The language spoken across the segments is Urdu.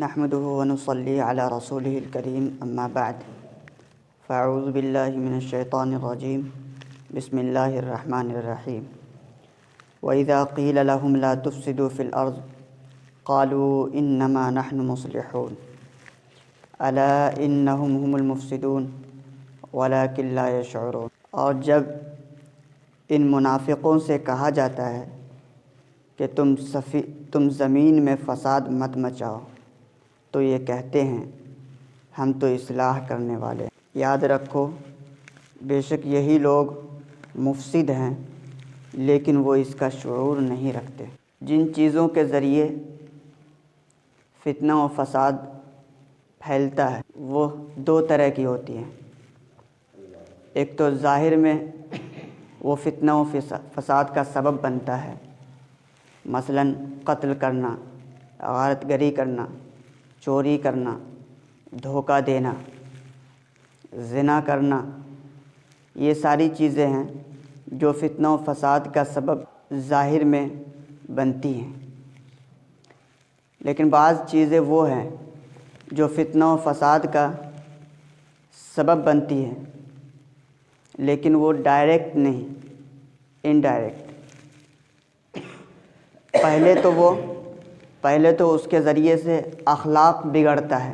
نحمده ونصلي على رسوله الكريم اما بعد فاعوذ باللہ من الشیطان الرجیم بسم اللہ الرحمن الرحیم وَإِذَا قِيلَ لَهُمْ لَا تُفْسِدُوا فِي الْأَرْضِ قَالُوا إِنَّمَا نَحْنُ مُصْلِحُونَ أَلَا إِنَّهُمْ هُمُ الْمُفْسِدُونَ وَلَكِنْ لَا يَشْعُرُونَ۔ اور جب ان منافقوں سے کہا جاتا ہے کہ تم زمین میں فساد مت مچاؤ تو یہ کہتے ہیں ہم تو اصلاح کرنے والے ہیں۔ یاد رکھو بے شک یہی لوگ مفسد ہیں لیکن وہ اس کا شعور نہیں رکھتے۔ جن چیزوں کے ذریعے فتنہ و فساد پھیلتا ہے وہ دو طرح کی ہوتی ہیں۔ ایک تو ظاہر میں وہ فتنہ و فساد کا سبب بنتا ہے، مثلاً قتل کرنا، غارت گری کرنا، چوری کرنا، دھوکہ دینا، زنا کرنا، یہ ساری چیزیں ہیں جو فتنہ و فساد کا سبب ظاہر میں بنتی ہیں۔ لیکن بعض چیزیں وہ ہیں جو فتنہ و فساد کا سبب بنتی ہیں لیکن وہ ڈائریکٹ نہیں، انڈائریکٹ۔ پہلے تو اس کے ذریعے سے اخلاق بگڑتا ہے،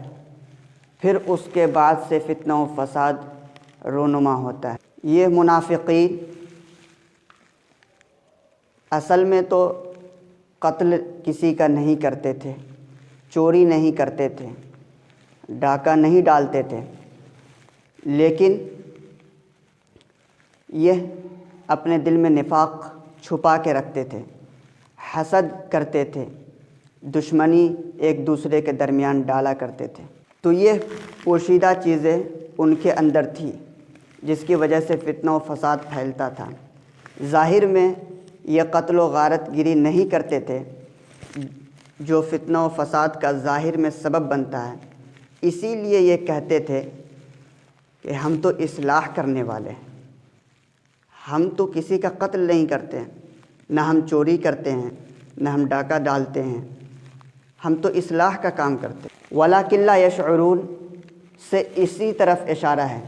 پھر اس کے بعد سے فتنہ و فساد رونما ہوتا ہے۔ یہ منافقین اصل میں تو قتل کسی کا نہیں کرتے تھے، چوری نہیں کرتے تھے، ڈاکہ نہیں ڈالتے تھے، لیکن یہ اپنے دل میں نفاق چھپا کے رکھتے تھے، حسد کرتے تھے، دشمنی ایک دوسرے کے درمیان ڈالا کرتے تھے۔ تو یہ پوشیدہ چیزیں ان کے اندر تھی جس کی وجہ سے فتنہ و فساد پھیلتا تھا۔ ظاہر میں یہ قتل و غارت گری نہیں کرتے تھے جو فتنہ و فساد کا ظاہر میں سبب بنتا ہے، اسی لیے یہ کہتے تھے کہ ہم تو اصلاح کرنے والے ہیں، ہم تو کسی کا قتل نہیں کرتے ہیں، نہ ہم چوری کرتے ہیں، نہ ہم ڈاکہ ڈالتے ہیں، ہم تو اصلاح کا کام کرتے ہیں۔ وَلَكِنْ لَا يَشْعُرُونَ سے اسی طرف اشارہ ہے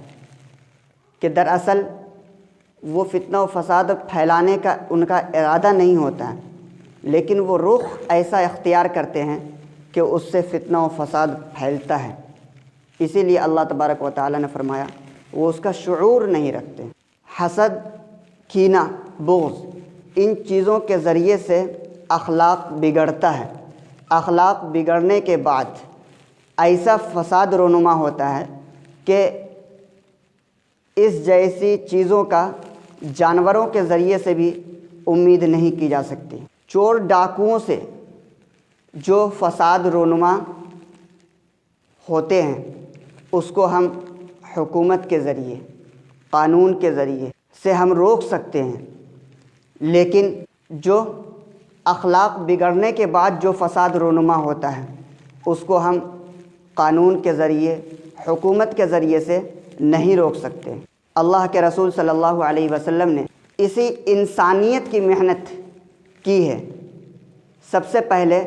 کہ دراصل وہ فتنہ و فساد پھیلانے کا ان کا ارادہ نہیں ہوتا ہے، لیکن وہ رخ ایسا اختیار کرتے ہیں کہ اس سے فتنہ و فساد پھیلتا ہے۔ اسی لیے اللہ تبارک و تعالیٰ نے فرمایا وہ اس کا شعور نہیں رکھتے۔ حسد، کینہ، بغض، ان چیزوں کے ذریعے سے اخلاق بگڑتا ہے۔ اخلاق بگڑنے کے بعد ایسا فساد رونما ہوتا ہے کہ اس جیسی چیزوں کا جانوروں کے ذریعے سے بھی امید نہیں کی جا سکتی۔ چور ڈاکوؤں سے جو فساد رونما ہوتے ہیں اس کو ہم حکومت کے ذریعے، قانون کے ذریعے سے ہم روک سکتے ہیں، لیکن جو اخلاق بگڑنے کے بعد جو فساد رونما ہوتا ہے اس کو ہم قانون کے ذریعے، حکومت کے ذریعے سے نہیں روک سکتے۔ اللہ کے رسول صلی اللہ علیہ وسلم نے اسی انسانیت کی محنت کی ہے۔ سب سے پہلے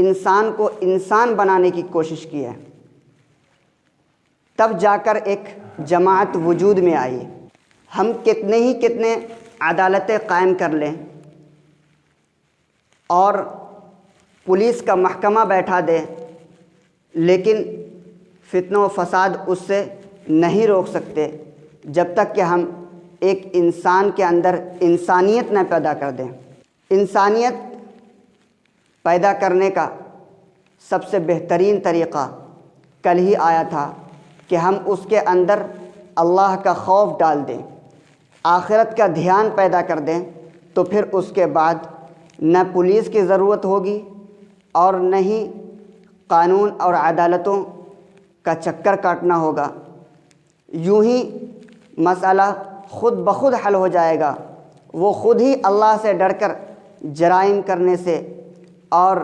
انسان کو انسان بنانے کی کوشش کی ہے، تب جا کر ایک جماعت وجود میں آئی۔ ہم کتنے عدالتیں قائم کر لیں اور پولیس کا محکمہ بیٹھا دیں، لیکن فتنہ و فساد اس سے نہیں روک سکتے جب تک کہ ہم ایک انسان کے اندر انسانیت نہ پیدا کر دیں۔ انسانیت پیدا کرنے کا سب سے بہترین طریقہ کل ہی آیا تھا کہ ہم اس کے اندر اللہ کا خوف ڈال دیں، آخرت کا دھیان پیدا کر دیں، تو پھر اس کے بعد نہ پولیس کی ضرورت ہوگی اور نہ ہی قانون اور عدالتوں کا چکر کاٹنا ہوگا۔ یوں ہی مسئلہ خود بخود حل ہو جائے گا، وہ خود ہی اللہ سے ڈر کر جرائم کرنے سے اور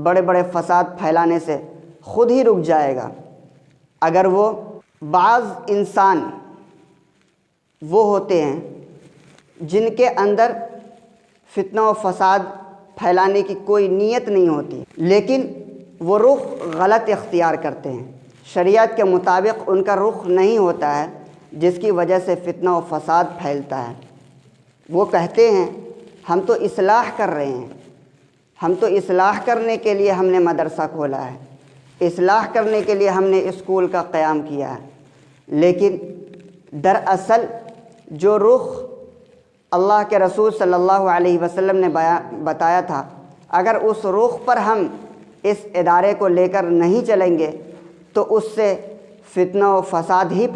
بڑے بڑے فساد پھیلانے سے خود ہی رک جائے گا۔ اگر وہ بعض انسان وہ ہوتے ہیں جن کے اندر فتنہ و فساد پھیلانے کی کوئی نیت نہیں ہوتی، لیکن وہ رخ غلط اختیار کرتے ہیں، شریعت کے مطابق ان کا رخ نہیں ہوتا ہے، جس کی وجہ سے فتنہ و فساد پھیلتا ہے۔ وہ کہتے ہیں ہم تو اصلاح کر رہے ہیں، ہم تو اصلاح کرنے کے لیے ہم نے مدرسہ کھولا ہے، اصلاح کرنے کے لیے ہم نے اسکول کا قیام کیا ہے، لیکن دراصل جو رخ اللہ کے رسول صلی اللہ علیہ وسلم نے بتایا تھا، اگر اس رخ پر ہم اس ادارے کو لے کر نہیں چلیں گے تو اس سے فتنہ و فساد ہی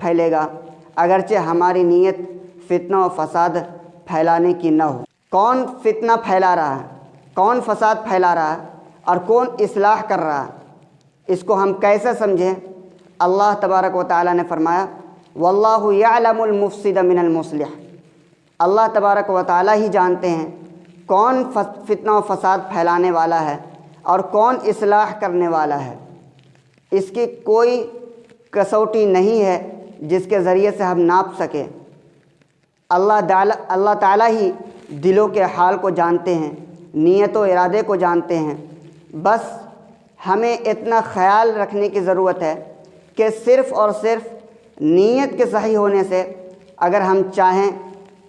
پھیلے گا، اگرچہ ہماری نیت فتنہ و فساد پھیلانے کی نہ ہو۔ کون فتنہ پھیلا رہا ہے، کون فساد پھیلا رہا ہے اور کون اصلاح کر رہا ہے، اس کو ہم کیسے سمجھیں؟ اللہ تبارک و تعالیٰ نے فرمایا واللہ یعلم المفسد من المصلح۔ اللہ تبارک و تعالیٰ ہی جانتے ہیں کون فتنہ و فساد پھیلانے والا ہے اور کون اصلاح کرنے والا ہے۔ اس کی کوئی کسوٹی نہیں ہے جس کے ذریعے سے ہم ناپ سکیں۔ اللہ تعالیٰ ہی دلوں کے حال کو جانتے ہیں، نیت و ارادے کو جانتے ہیں۔ بس ہمیں اتنا خیال رکھنے کی ضرورت ہے کہ صرف اور صرف نیت کے صحیح ہونے سے اگر ہم چاہیں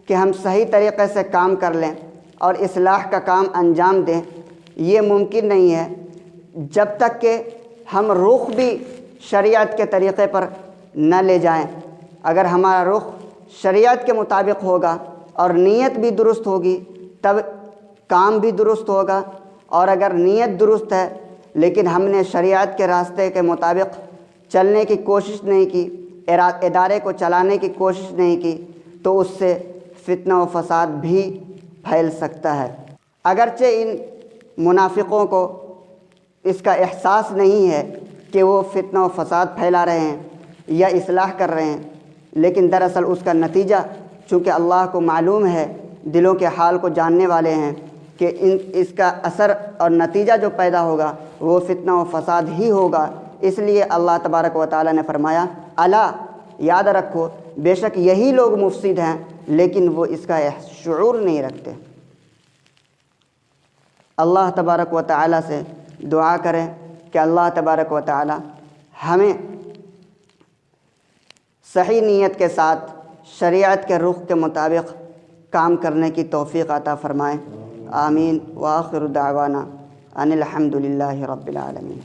کہ ہم صحیح طریقے سے کام کر لیں اور اصلاح کا کام انجام دیں، یہ ممکن نہیں ہے جب تک کہ ہم رخ بھی شریعت کے طریقے پر نہ لے جائیں۔ اگر ہمارا رخ شریعت کے مطابق ہوگا اور نیت بھی درست ہوگی تب کام بھی درست ہوگا، اور اگر نیت درست ہے لیکن ہم نے شریعت کے راستے کے مطابق چلنے کی کوشش نہیں کی، ادارے کو چلانے کی کوشش نہیں کی، تو اس سے فتنہ و فساد بھی پھیل سکتا ہے۔ اگرچہ ان منافقوں کو اس کا احساس نہیں ہے کہ وہ فتنہ و فساد پھیلا رہے ہیں یا اصلاح کر رہے ہیں، لیکن دراصل اس کا نتیجہ چونکہ اللہ کو معلوم ہے، دلوں کے حال کو جاننے والے ہیں کہ اس کا اثر اور نتیجہ جو پیدا ہوگا وہ فتنہ و فساد ہی ہوگا۔ اس لیے اللہ تبارک و تعالیٰ نے فرمایا الا، یاد رکھو بے شک یہی لوگ مفسد ہیں لیکن وہ اس کا شعور نہیں رکھتے۔ اللہ تبارک و تعالیٰ سے دعا کریں کہ اللہ تبارک و تعالیٰ ہمیں صحیح نیت کے ساتھ شریعت کے رخ کے مطابق کام کرنے کی توفیق عطا فرمائے۔ آمین۔ وآخر دعوانا ان الحمد للہ رب العالمین۔